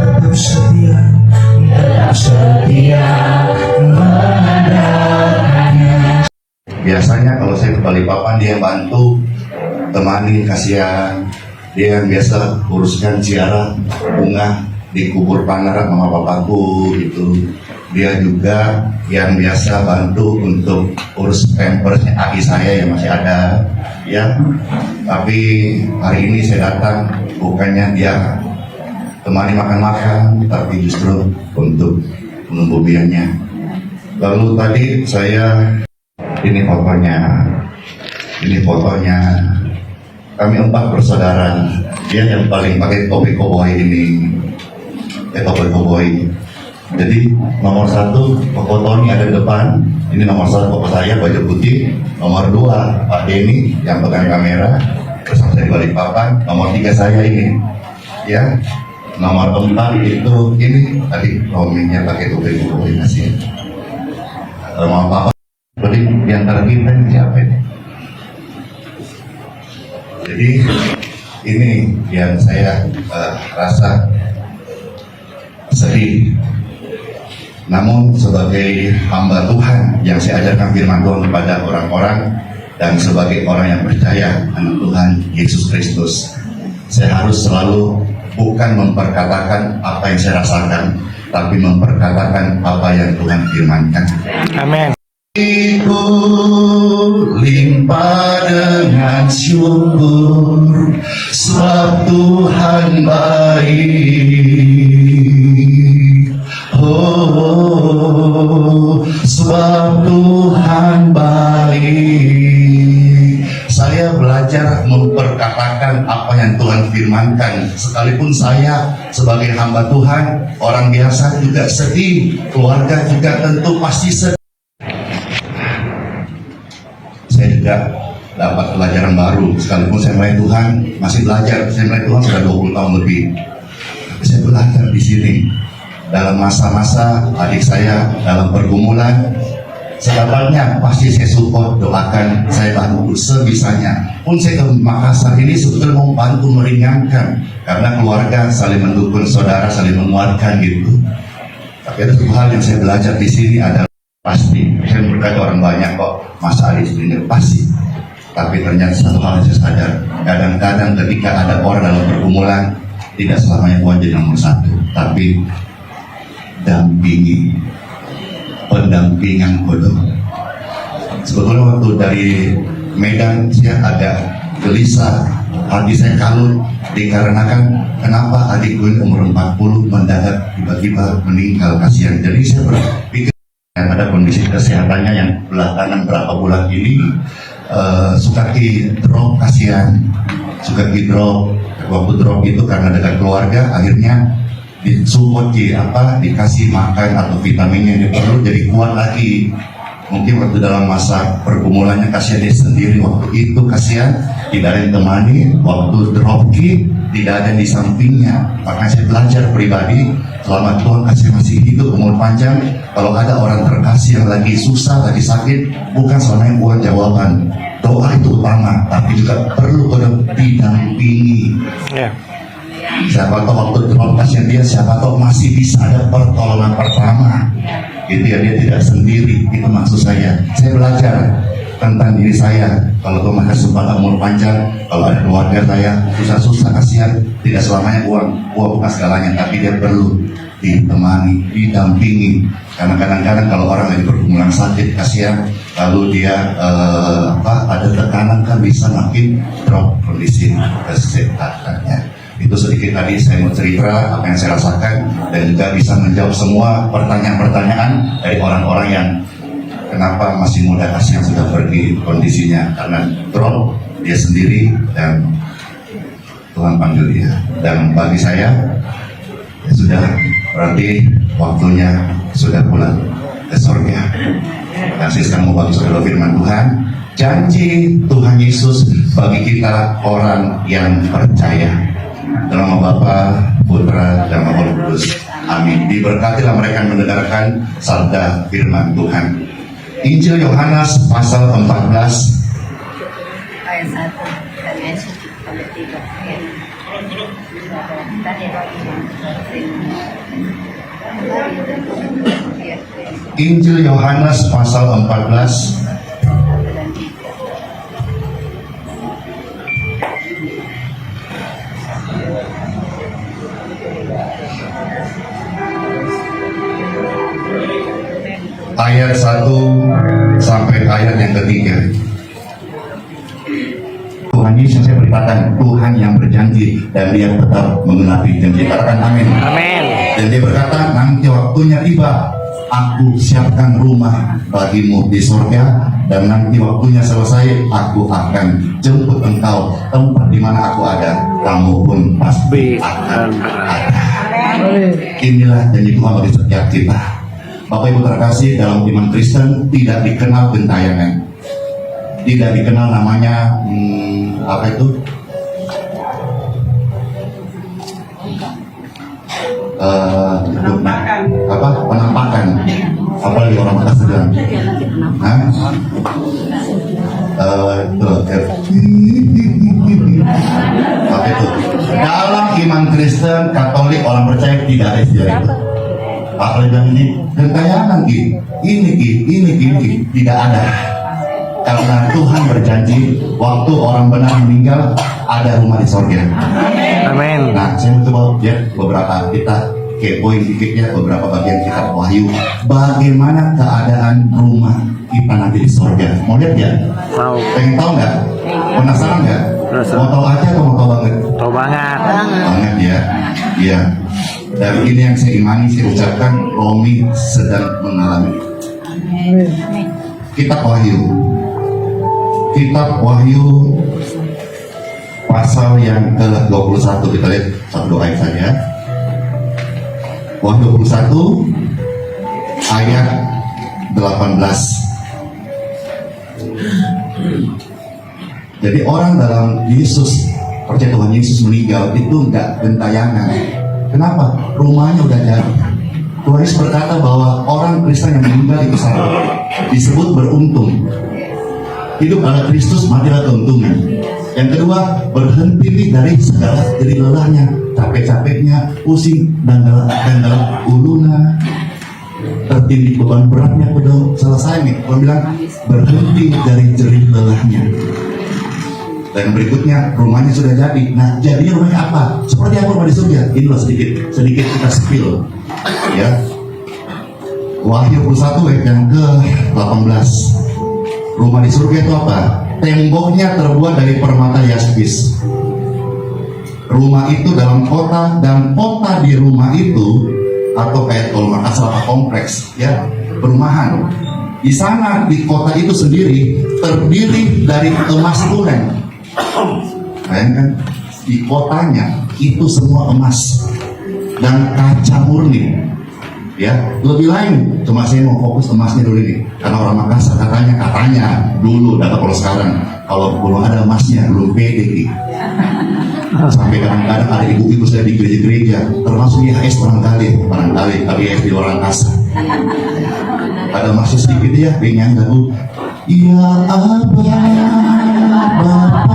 tetap setia, mengandalkannya. Biasanya kalau saya ke Balikpapan dia yang bantu, temani, kasihan. Dia yang biasa uruskan ziarah bunga di kubur Panara mama papaku gitu. Dia juga yang biasa bantu untuk urus pampersnya aki saya yang masih ada, ya. Tapi hari ini saya datang bukannya dia temani makan-makan, tapi justru untuk menunggu biayanya. Lalu tadi saya ini fotonya kami 4 bersaudara. Dia yang paling pakai topi koboi ini, topi koboi. Jadi nomor 1 Pak Tony ada di depan. Ini nomor 1 Bapak saya baju putih. Nomor 2 Pak Denny yang pegang kamera bersama saya di Balikpapan. Nomor 3 saya ini, ya. Nomor 4 itu ini tadi Rominya pakai topi koboi nasi. Nomor Papa. Jadi di antara kita ini siapa ini? Jadi ini yang saya rasa sedih. Namun sebagai hamba Tuhan yang saya ajarkan firman Tuhan kepada orang-orang dan sebagai orang yang percaya anak Tuhan Yesus Kristus, saya harus selalu bukan memperkatakan apa yang saya rasakan, tapi memperkatakan apa yang Tuhan firmankan. Amin. Itu limpah dengan syukur, sebab Tuhan baik. Oh, sebab Tuhan baik. Saya belajar memperkatakan apa yang Tuhan firmankan. Sekalipun saya sebagai hamba Tuhan, orang biasa juga sedih, keluarga juga tentu pasti sedih. Saya juga dapat pelajaran baru, sekalipun saya mulai Tuhan masih belajar. Saya mulai Tuhan sudah 20 tahun lebih, tapi saya belajar di sini. Dalam masa-masa adik saya dalam pergumulan, sedapatnya pasti saya support, doakan, saya bantu sebisanya. Pun saya ke Makassar ini sebetulnya mau bantu meringankan, karena keluarga saling mendukung, saudara saling menguatkan gitu. Tapi ada satu hal yang saya belajar di sini adalah pasti, saya berkata orang banyak kok masa adik sebenarnya pasti, tapi ternyata satu hal yang saya sadar, kadang-kadang ketika ada orang dalam pergumulan, tidak selamanya Tuhan jadi nomor 1, tapi dampingi, pendampingan bodoh. Sebetulnya waktu dari Medan saya agak gelisah, hati saya kalut dikarenakan kenapa adik gue umur 40 mendadak tiba-tiba meninggal, kasihan. Jadi saya berpikir ada kondisi kesehatannya yang belakangan berapa bulan ini suka drop, kasihan, suka drop. Waktu drop itu karena dekat keluarga, akhirnya disupport dikasih makan atau vitaminnya yang perlu jadi kuat lagi. Mungkin waktu dalam masa pergumulannya kasihan dia sendiri, waktu itu kasihan tidak ada yang temani, waktu drop tidak ada yang di sampingnya. Makanya saya belajar pribadi, selama Tuhan kasih masih hidup umur panjang, kalau ada orang terkasih yang lagi susah, lagi sakit, bukan selamanya Tuhan jawaban. Doa itu utama, tapi juga perlu didampingi. Siapa tahu waktu drop kasihan dia, siapa tahu masih bisa ada pertolongan pertama. Itu ya, dia tidak sendiri. Itu maksud saya. Saya belajar tentang diri saya. Kalau Tuhan kasih kesempatan umur panjang, kalau ada keluarga saya susah-susah, kasihan, tidak selamanya uang bukan segalanya, tapi dia perlu ditemani, didampingi. Karena kadang-kadang kalau orang lagi pergumulan sakit, kasihan, lalu dia ada tekanan, kan bisa makin drop kondisi kesehatannya. Itu sedikit tadi saya mau cerita apa yang saya rasakan, dan juga bisa menjawab semua pertanyaan-pertanyaan dari orang-orang yang kenapa masih muda, kasihan sudah pergi kondisinya karena drop dia sendiri dan Tuhan panggil dia. Dan bagi saya ya sudah, berarti waktunya sudah pulang ke surga. Dan saya sekarang mau bagi saudara firman Tuhan, janji Tuhan Yesus bagi kita orang yang percaya. Dalam nama Bapa, Putra, dan Roh Kudus. Amin. Diberkatilah mereka yang mendengarkan sabda firman Tuhan. Injil Yohanes pasal 14 ayat 1 dan ayat 3. Injil Yohanes pasal 14 ayat 1 sampai ayat yang ketiga. Tuhan Yesus saya berkata, Tuhan yang berjanji dan dia tetap menggenapi janji. Katakan amin. Amin. Dan dia berkata, nanti waktunya tiba, aku siapkan rumah bagimu di surga, dan nanti waktunya selesai, aku akan jemput engkau tempat di mana aku ada, kamu pun pasti akan ada. Inilah janji Tuhan bagi setiap kita. Bapak Ibu terkasih, dalam iman Kristen tidak dikenal gentayangan, tidak dikenal namanya apa itu? Penampakan. Apa lagi orang Makassar bilang? Apa itu? Dalam iman Kristen, Katolik, orang percaya tidak ada istilah itu. Apa bilang ini? Gentayangan ini tidak ada. Karena Tuhan berjanji, waktu orang benar meninggal, ada rumah di sorga. Amin. Nah, saya mau coba lihat beberapa kita kepoin dikitnya beberapa bagian kitab Wahyu. Bagaimana keadaan rumah kita nanti di sorga? Mau lihat ya? Mau. Pengen tahu nggak? Penasaran nggak? Penasaran. Mau tahu aja atau mau tahu banget? Tahu banget. Banget ya. Iya. Dan ini yang saya imani, saya ucapkan, Romi sedang mengalami. Kitab Wahyu. Kitab Wahyu pasal yang ke-21, kita lihat satu ayat saja. Wahyu 21 ayat 18. Jadi orang dalam Yesus, percaya Tuhan Yesus meninggal itu enggak gentayangan. Kenapa? Rumahnya udah jadi. Tuhan Yesus berkata bahwa orang Kristen yang meninggal itu satu, disebut beruntung. Hidup ala Kristus, mati adalah keuntungan. Yang kedua, berhenti dari segala jerih lelahnya, capek-capeknya, pusing dan dalam uluna, tertindih beban beratnya, udah selesai nih. Tuhan bilang berhenti dari jerih lelahnya. Dan berikutnya, rumahnya sudah jadi. Nah, jadinya rumahnya apa? Seperti apa rumah di surga? Inilah sedikit kita spill, ya. Wahyu 21 ayat yang ke-18. Rumah di surga itu apa? Temboknya terbuat dari permata yaspis. Rumah itu dalam kota, dan kota di rumah itu, atau kayak kalau Makassar apa kompleks, ya, perumahan. Di sana di kota itu sendiri terdiri dari emas tulen. Bayangkan, di kotanya itu semua emas dan kaca murni. Ya, lebih lain. Cuma saya mau fokus emasnya dulu ini, karena orang Makassar katanya dulu, data kalau sekarang, kalau belum ada emasnya belum pede. Sampai kadang-kadang ada ibu-ibu saya di gereja-gereja, termasuk IHS barangkali, tapi IHS di orang kasar. Ada emasnya sedikit ya, pengen nggak bu? Iya Abah, Bapak.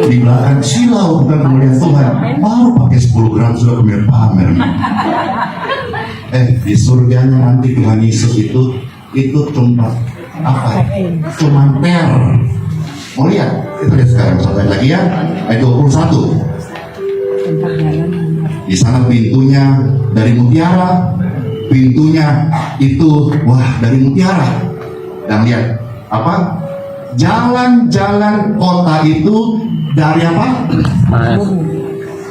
Di belakang silau bukan kemuliaan Tuhan, baru pakai 10 gram sudah pamer. Di surganya nanti Tuhan Yesus itu cuma apa? Cuma per. Mau lihat? Kita lihat sekarang satu lagi ya. Ayat 21. Di sana pintunya dari mutiara. Pintunya itu dari mutiara. Dan lihat apa? Jalan-jalan kota itu dari apa?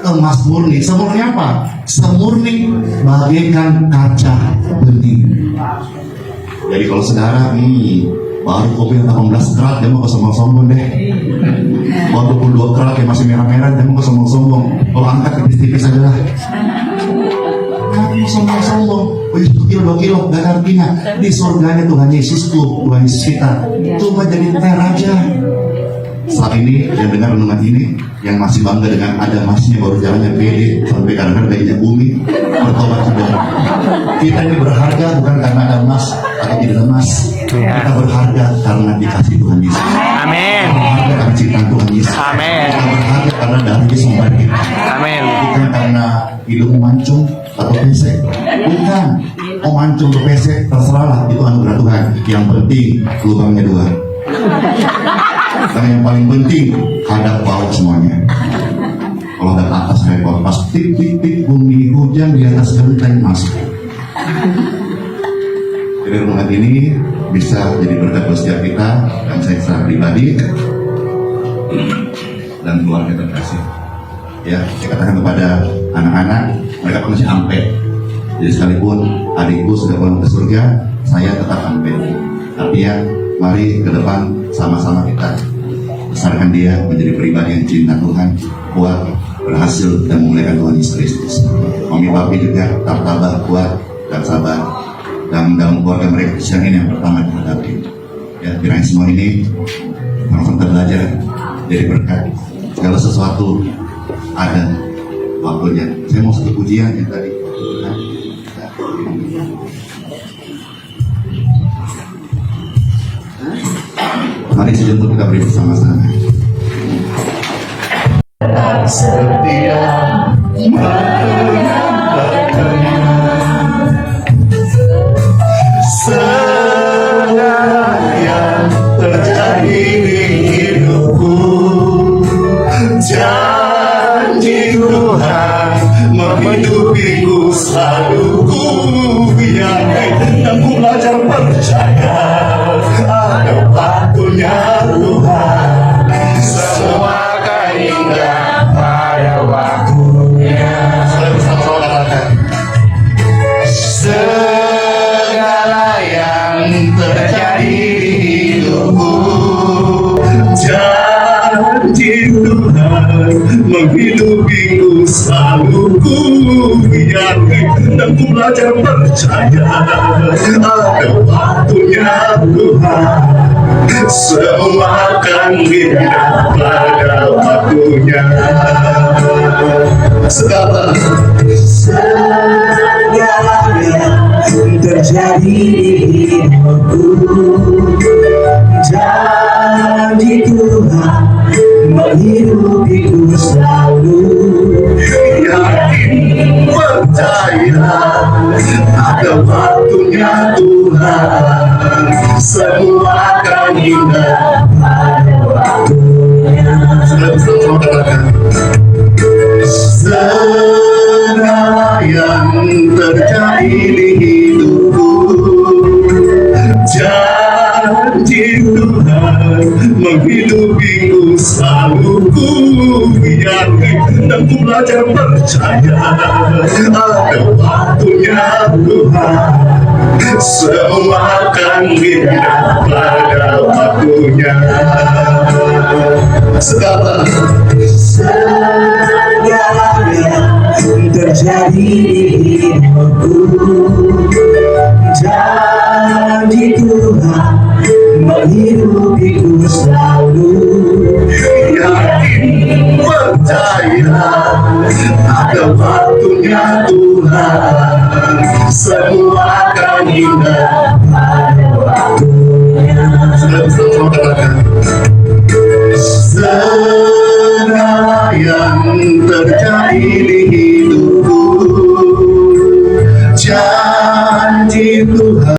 Emas murni. Semurni apa? Semurni bagaikan kaca bening. Jadi kalau saudara baru kopi 18 karat, dia mau ke sombong-sombong deh. Baru 22 karat yang masih merah-merah, dia mau ke sombong-sombong. Kalau angkat tipis-tipis aja lah. Sombong-sombong. Oh, 1 kilo 2 kilo gak ada artinya. Di surganya Tuhan Yesus tuh, Tuhan Yesus kita cuma jadi ter aja. Saat ini yang dengar renungan ini, yang masih bangga dengan ada masnya baru jalannya pede sampai kadang-kadang gajinya bumi, bertobat sudah. Kita ini berharga bukan karena ada emas atau tidak ada emas. Kita berharga karena dikasih Tuhan Yesus. Amin. Berharga karena cinta Tuhan Yesus. Amin. Kita berharga karena dari Yesus membayar kita. Amin. Bukan karena hidupmu mancung atau pesek. Bukan. Mau mancung atau pesek terserahlah, itu anugerah Tuhan. Yang penting lubangnya 2. Karena yang paling penting hadap bawah semuanya. Kalau hadap atas kayak bawah, pas tik tik tik bumi hujan di atas genteng masuk. Jadi renungan ini bisa jadi berkat buat setiap kita dan saya secara pribadi dan keluarga terkasih. Ya, saya katakan kepada anak-anak, mereka masih ampe. Jadi sekalipun adikku sudah pulang ke surga, saya tetap ampe. Artinya, mari ke depan sama-sama kita besarkan dia menjadi pribadi yang cinta Tuhan, kuat, berhasil dan memuliakan Tuhan Yesus Kristus. Mami papi juga tetap tabah, kuat dan sabar. Dan dalam keluarga mereka siang ini yang pertama dihadapi. Ya, kiranya semua ini sama-sama belajar jadi berkat. Segala sesuatu ada waktunya. Saya mau satu pujian yang tadi. Mari sejenak kita beri bersama-sama. Setia menyembahnya, segala yang terjadi di hidupku, janji Tuhan menghidupiku selalu ku yakin dan ku belajar percaya. Ada waktunya Tuhan, semua akan indah pada waktunya. Segala yang terjadi di hidupku, janji Tuhan menghidupiku selalu ku yakin dan ku belajar percaya. Ada waktunya Tuhan, semua akan indah pada waktunya. Segala yang terjadi di hidupku, janji Tuhan menghidupiku selalu yakin percaya. Ada waktunya Tuhan, semua akan indah pada waktunya. Segala yang terjadi di hidupku, janji Tuhan menghidupiku selalu ku yakin dan ku belajar percaya. Ada waktunya Tuhan, semua akan indah pada waktunya. Segala yang terjadi di hidupku, janji Tuhan menghidupiku selalu